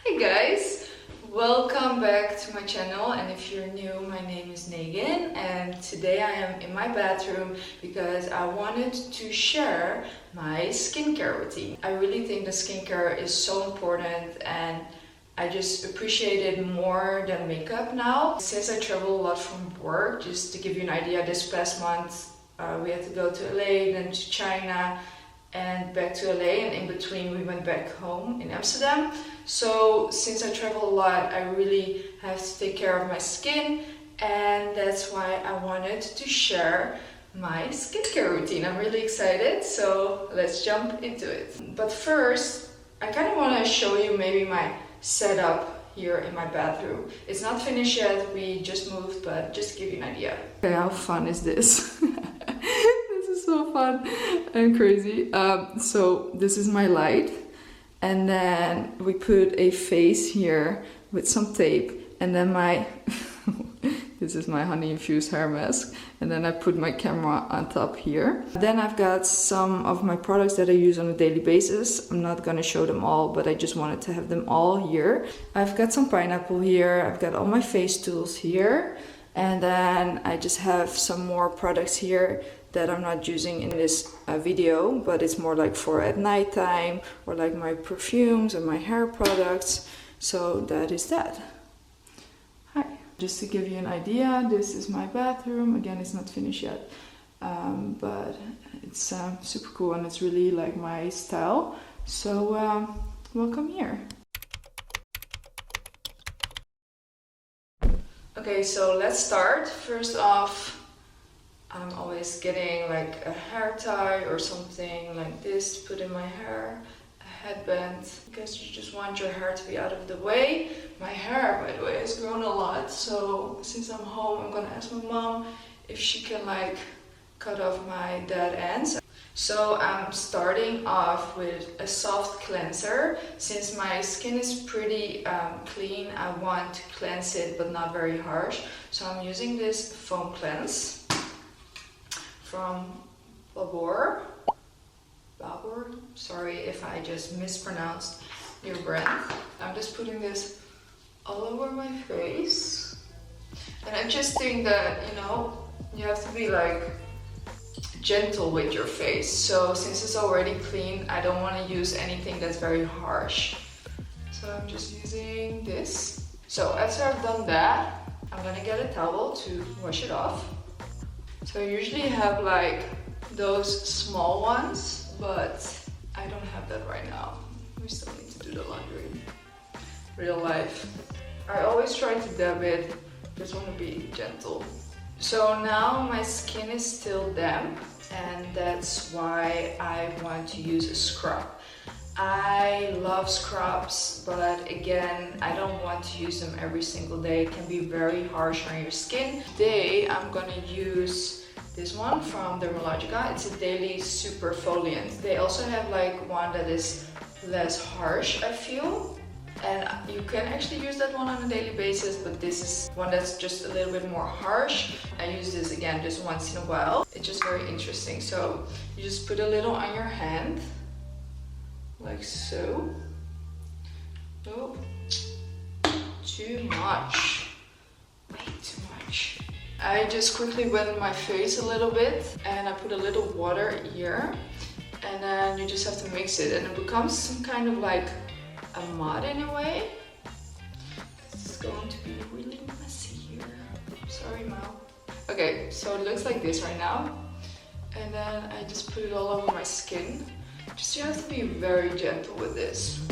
Hi guys, welcome back to my channel, and if you're new, my name is Negin, and today I am in my bathroom because I wanted to share my skincare routine. I really think the skincare is so important and I just appreciate it more than makeup now. Since I travel a lot from work, just to give you an idea, this past month we had to go to LA, then to China, and back to LA, and in between we went back home in Amsterdam. So since I travel a lot, I really have to take care of my skin, and that's why I wanted to share my skincare routine. I'm really excited, so let's jump into it. But first, I kind of want to show you maybe my setup here in my bathroom. It's not finished yet, we just moved, but just to give you an idea. Okay, how fun is this? So fun and crazy. So this is my light, and then we put a face here with some tape, and then my this is my honey infused hair mask, and then I put my camera on top here. Then I've got some of my products that I use on a daily basis. I'm not gonna show them all, but I just wanted to have them all here. I've got some pineapple here, I've got all my face tools here, and then I just have some more products here that I'm not using in this video, but it's more like for at night time, or like my perfumes and my hair products. So that is that. Hi. Just to give you an idea, this is my bathroom. Again, it's not finished yet, but it's super cool and it's really like my style. So welcome here. Okay, so let's start. First off, I'm always getting like a hair tie or something like this to put in my hair, a headband, because you just want your hair to be out of the way. My hair, by the way, has grown a lot, so since I'm home, I'm gonna ask my mom if she can like cut off my dead ends. So I'm starting off with a soft cleanser. Since my skin is pretty clean, I want to cleanse it but not very harsh. So I'm using this foam cleanse from Babor. Sorry if I just mispronounced your brand. I'm just putting this all over my face, and I just think that, you know, you have to be like gentle with your face. So since it's already clean, I don't want to use anything that's very harsh. So I'm just using this. So after I've done that, I'm gonna get a towel to wash it off. So I usually have like those small ones, but I don't have that right now. We still need to do the laundry. Real life. I always try to dab it, just want to be gentle. So now my skin is still damp, and that's why I want to use a scrub. I love scrubs, but again, I don't want to use them every single day. It can be very harsh on your skin. Today, I'm gonna use this one from Dermalogica. It's a daily super foliant. They also have like one that is less harsh, I feel. And you can actually use that one on a daily basis, but this is one that's just a little bit more harsh. I use this again just once in a while. It's just very interesting. So you just put a little on your hand, like so. Oh, too much, way too much. I just quickly wet my face a little bit, and I put a little water here, and then you just have to mix it, and it becomes some kind of like a mud in a way. It's going to be really messy here. Sorry, Mom. Okay, so it looks like this right now, and then I just put it all over my skin. Just you have to be very gentle with this.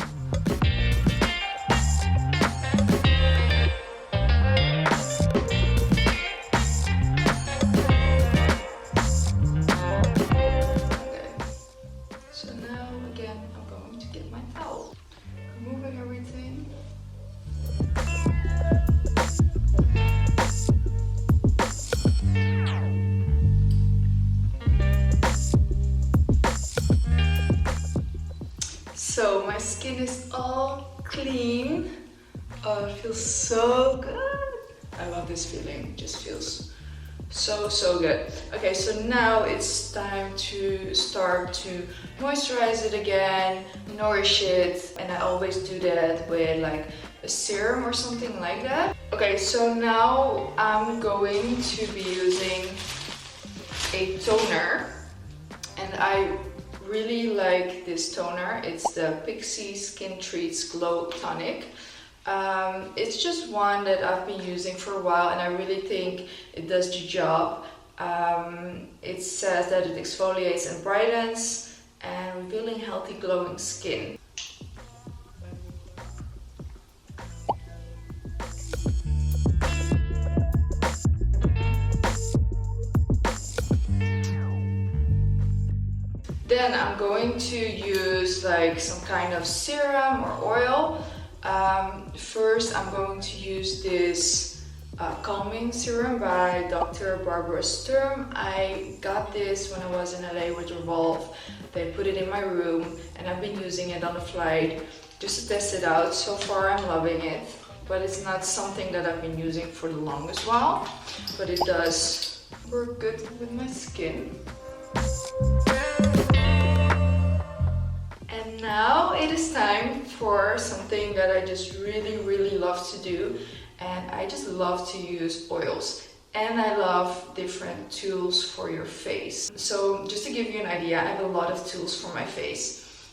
Okay, so now again I'm going to get my towel. Removing everything. So my skin is all clean. Oh, it feels so good. I love this feeling. It just feels So good. Okay, so now it's time to start to moisturize it again, nourish it, and I always do that with like a serum or something like that. Okay, so now I'm going to be using a toner, and I really like this toner. It's the Pixie Skin Treats Glow Tonic. It's just one that I've been using for a while, and I really think it does the job. It says that it exfoliates and brightens and revealing healthy glowing skin. Then I'm going to use like some kind of serum or oil. First I'm going to use this calming serum by Dr. Barbara Sturm. I got this when I was in LA with Revolve. They put it in my room and I've been using it on the flight just to test it out. So far I'm loving it, but it's not something that I've been using for the longest while, but it does work good with my skin. And now it is time for something that I just really love to do, and I just love to use oils, and I love different tools for your face. So just to give you an idea, I have a lot of tools for my face.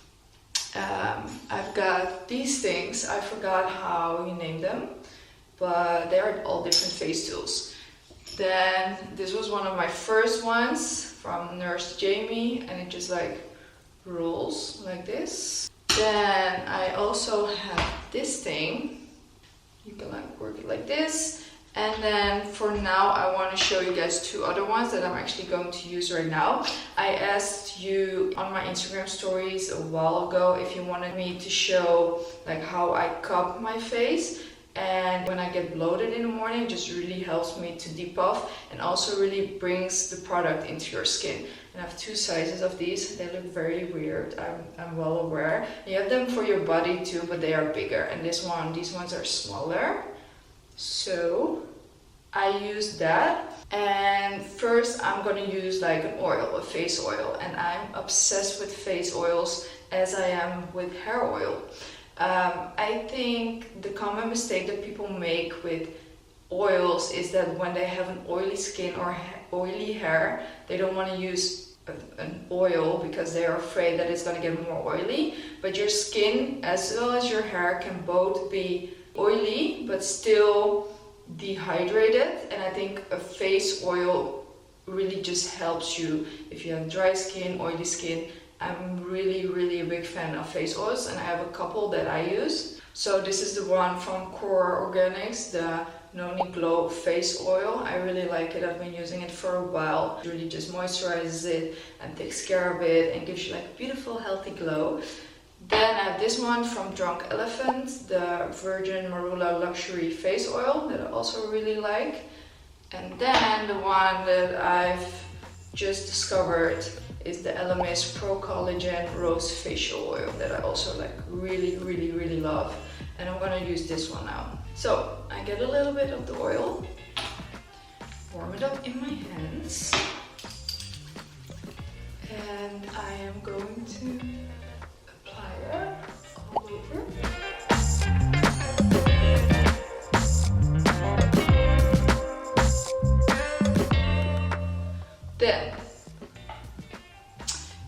I've got these things, I forgot how you name them, but they are all different face tools. Then this was one of my first ones from Nurse Jamie, and it just like rolls like this. Then I also have this thing. You can like work it like this. And then for now I want to show you guys two other ones that I'm actually going to use right now. I asked you on my Instagram stories a while ago if you wanted me to show like how I cup my face. And when I get bloated in the morning, it just really helps me to depuff and also really brings the product into your skin. And I have two sizes of these. They look very weird, I'm well aware. You have them for your body too, but they are bigger. And these ones are smaller. So I use that. And first I'm gonna use like an oil, a face oil. And I'm obsessed with face oils as I am with hair oil. I think the common mistake that people make with oils is that when they have an oily skin or oily hair, they don't want to use an oil because they are afraid that it's going to get more oily. But your skin as well as your hair can both be oily but still dehydrated, and I think a face oil really just helps you if you have dry skin, oily skin. I'm really a big fan of face oils, and I have a couple that I use. So this is the one from Core Organics, the Noni Glow Face Oil. I really like it. I've been using it for a while. It really just moisturizes it and takes care of it and gives you like a beautiful healthy glow. Then I have this one from Drunk Elephant, the Virgin Marula Luxury Face Oil that I also really like. And then the one that I've just discovered is the Elemis Pro Collagen Rose Facial Oil that I also like really love, and I'm gonna use this one now. So I get a little bit of the oil, warm it up in my hands, and I am going to apply it all over. Then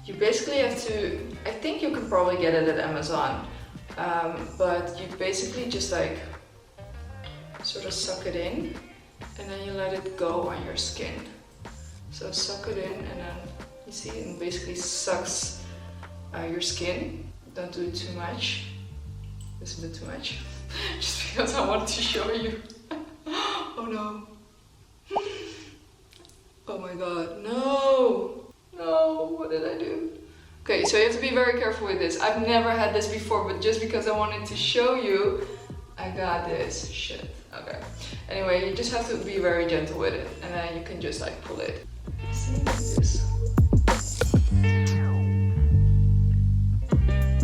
you basically have to, I think you can probably get it at Amazon, but you basically just like sort of suck it in and then you let it go on your skin. So suck it in and then you see it basically sucks your skin. Don't do it too much. It's a bit too much. Just because I wanted to show you. Oh no. Oh my god, no! No, what did I do? Okay, so you have to be very careful with this. I've never had this before, but just because I wanted to show you, I got this. Shit, okay. Anyway, you just have to be very gentle with it, and then you can just like pull it. See, like this.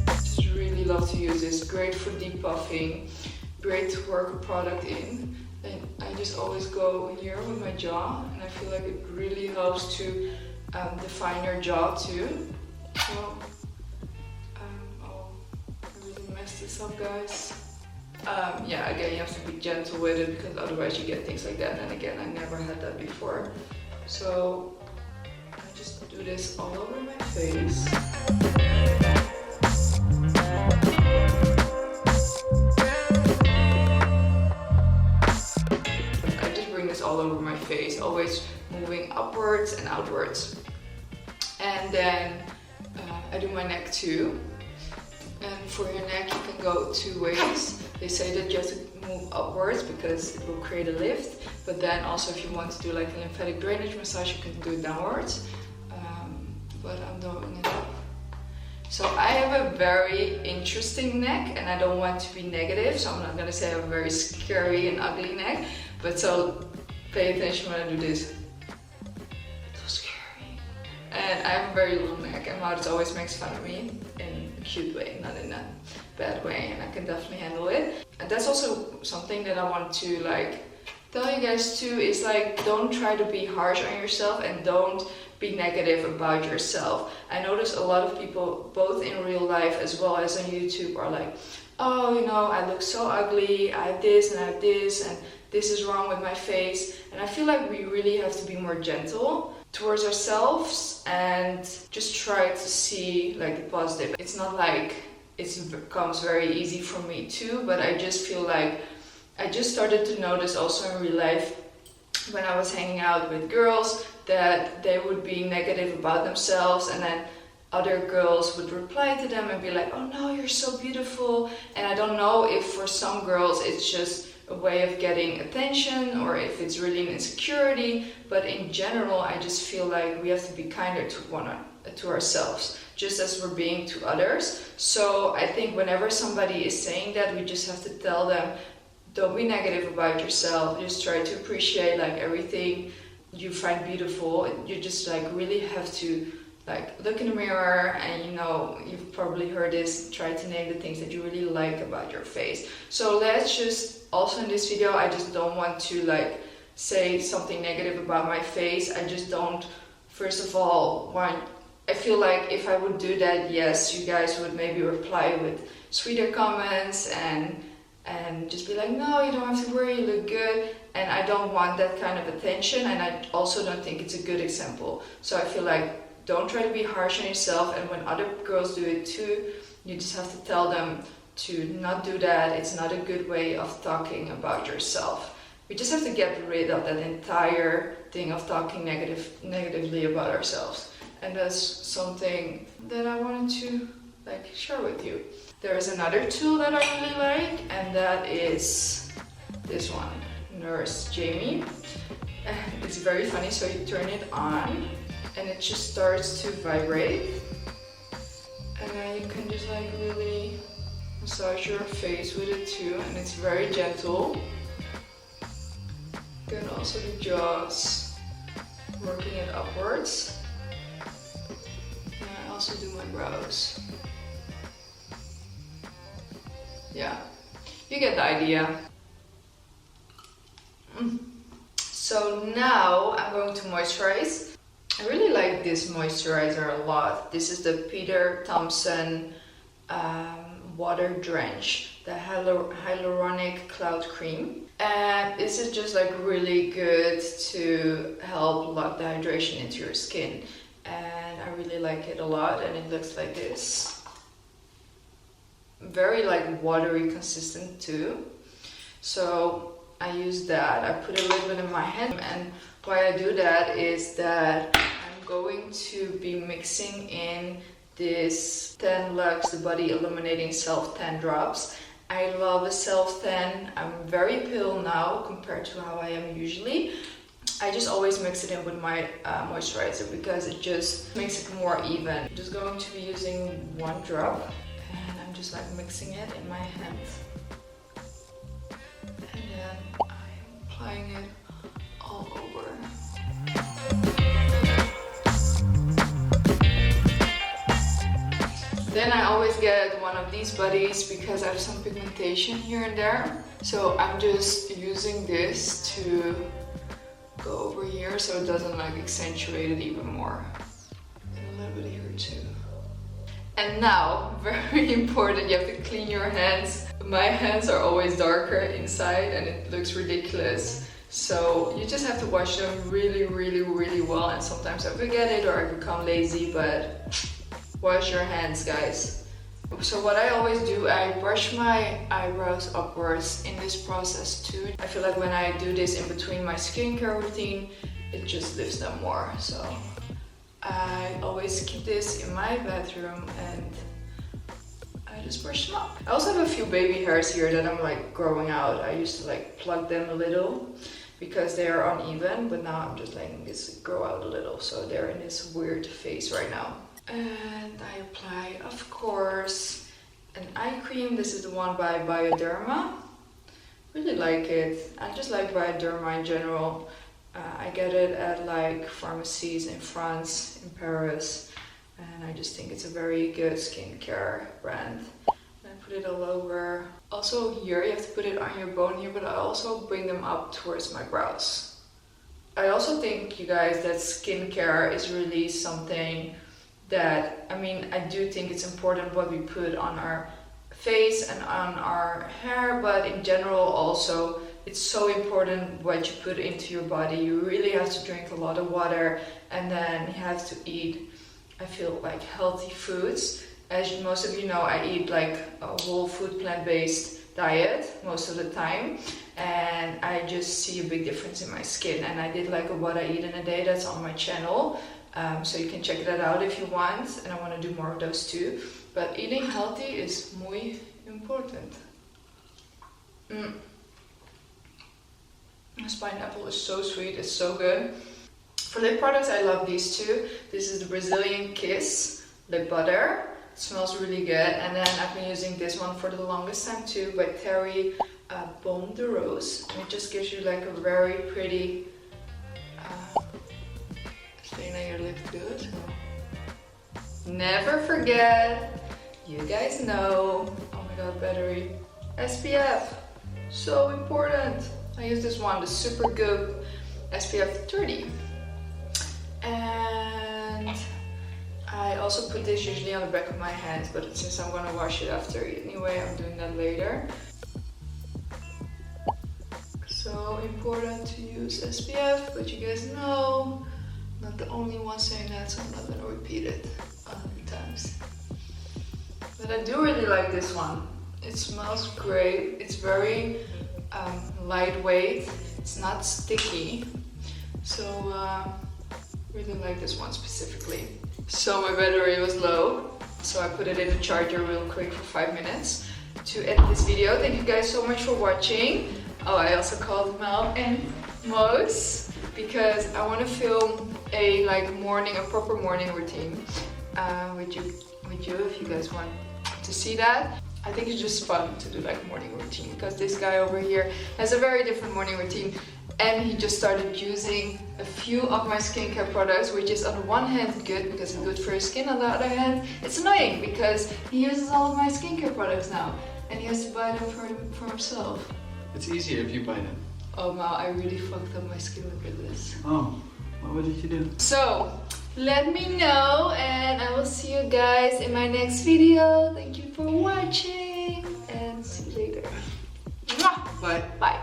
Just really love to use this. Great for depuffing, great to work a product in. And I just always go here with my jaw, and I feel like it really helps to define your jaw too. So, oh, I really messed this up, guys. Yeah, again, you have to be gentle with it because otherwise you get things like that. And again, I never had that before. So I just do this all over my face. I just bring this all over my face, always moving upwards and outwards. And then I do my neck too. And for your neck, you can go 2 ways. They say that you have to move upwards because it will create a lift. But then also if you want to do like a lymphatic drainage massage, you can do it downwards. But I'm doing it up. So I have a very interesting neck, and I don't want to be negative. So I'm not gonna say I have a very scary and ugly neck. But so pay attention when I do this. It's so scary. And I have a very long neck, and Maurits always makes fun of me in a cute way, not in a bad way, and I can definitely handle it. And that's also something that I want to like tell you guys too, is like, don't try to be harsh on yourself and don't be negative about yourself. I notice a lot of people, both in real life as well as on YouTube, are like, oh, you know, I look so ugly, I have this and I have this, and this is wrong with my face. And I feel like we really have to be more gentle towards ourselves and just try to see like the positive. It's not like it becomes very easy for me too, but I just feel like I just started to notice also in real life when I was hanging out with girls that they would be negative about themselves, and then other girls would reply to them and be like, oh no, you're so beautiful. And I don't know if for some girls it's just a way of getting attention or if it's really an insecurity, but in general I just feel like we have to be kinder to ourselves, just as we're being to others. So I think whenever somebody is saying that, we just have to tell them, don't be negative about yourself, just try to appreciate like everything you find beautiful. You just like really have to like look in the mirror, and you know, you've probably heard this, try to name the things that you really like about your face. So let's just, also in this video, I just don't want to like say something negative about my face. I just don't, first of all, I feel like if I would do that, yes, you guys would maybe reply with sweeter comments and just be like, no, you don't have to worry, you look good. And I don't want that kind of attention, and I also don't think it's a good example. So I feel like, don't try to be harsh on yourself, and when other girls do it too, you just have to tell them to not do that. It's not a good way of talking about yourself. We just have to get rid of that entire thing of talking negatively about ourselves. And that's something that I wanted to like share with you. There is another tool that I really like, and that is this one, Nurse Jamie. And it's very funny, so you turn it on and it just starts to vibrate, and then you can just like really massage your face with it too, and it's very gentle. You can also do jaws, working it upwards. And I also do my brows. Yeah, you get the idea. So now I'm going to moisturize. I really like this moisturizer a lot. This is the Peter Thompson Water Drench, the Hyaluronic Cloud Cream. And this is just like really good to help lock the hydration into your skin. And I really like it a lot, and it looks like this. Very like watery consistent too. So I use that. I put a little bit in my hand, and why I do that is that I'm going to be mixing in this 10 Lux The Body Illuminating Self Tan Drops. I love a self tan. I'm very pale now compared to how I am usually. I just always mix it in with my moisturizer because it just makes it more even. I'm just going to be using 1 drop, and I'm just like mixing it in my hand. And then I'm applying it all over. Then then I always get one of these buddies because I have some pigmentation here and there. So I'm just using this to go over here so it doesn't like accentuate it even more. And a little bit here too. And now, very important, you have to clean your hands. My hands are always darker inside and it looks ridiculous. So you just have to wash them really, really, really well. And sometimes I forget it or I become lazy, but wash your hands, guys. So what I always do, I brush my eyebrows upwards in this process too. I feel like when I do this in between my skincare routine, it just lifts them more. So I always keep this in my bathroom and I just brush them up. I also have a few baby hairs here that I'm like growing out. I used to like plug them a little because they are uneven, but now I'm just letting this grow out a little. So they're in this weird phase right now. And I apply, of course, an eye cream. This is the one by Bioderma. Really like it. I just like Bioderma in general. I get it at like pharmacies in France, in Paris, and I just think it's a very good skincare brand. And I put it all over. Also here, you have to put it on your bone here, but I also bring them up towards my brows. I also think, you guys, that skincare is really something that, I mean, I do think it's important what we put on our face and on our hair, but in general also, it's so important what you put into your body. You really have to drink a lot of water and then you have to eat, I feel like, healthy foods. As most of you know, I eat like a whole food plant-based diet most of the time, and I just see a big difference in my skin. And I did like a what I eat in a day, that's on my channel. So you can check that out if you want, and I want to do more of those too. But eating healthy is muy important. This pineapple is so sweet, it's so good. For lip products, I love these two. This is the Brazilian Kiss lip butter. It smells really good. And then I've been using this one for the longest time too, by Terry Baume de Rose. And it just gives you like a very pretty clean your lips good. Never forget, you guys know, oh my god, battery, SPF, so important. I use this one, the Super Good SPF 30. And I also put this usually on the back of my hands, but since I'm gonna wash it after anyway, I'm doing that later. So important to use SPF, but you guys know, not the only one saying that, so I'm not gonna repeat it 100 times. But I do really like this one. It smells great. It's very lightweight. It's not sticky. So really like this one specifically. So my battery was low, so I put it in the charger real quick for 5 minutes to edit this video. Thank you guys so much for watching. Oh, I also called Mel and Mos because I want to film a proper morning routine with you if you guys want to see that. I think it's just fun to do like morning routine because this guy over here has a very different morning routine, and he just started using a few of my skincare products, which is on the one hand good because it's good for your skin, on the other hand it's annoying because he uses all of my skincare products now and he has to buy them for himself. It's easier if you buy them. Oh wow, I really fucked up my skin. Look at this. Oh, what did you do? So, let me know and I will see you guys in my next video. Thank you for watching and see you later. Mwah! Bye. Bye.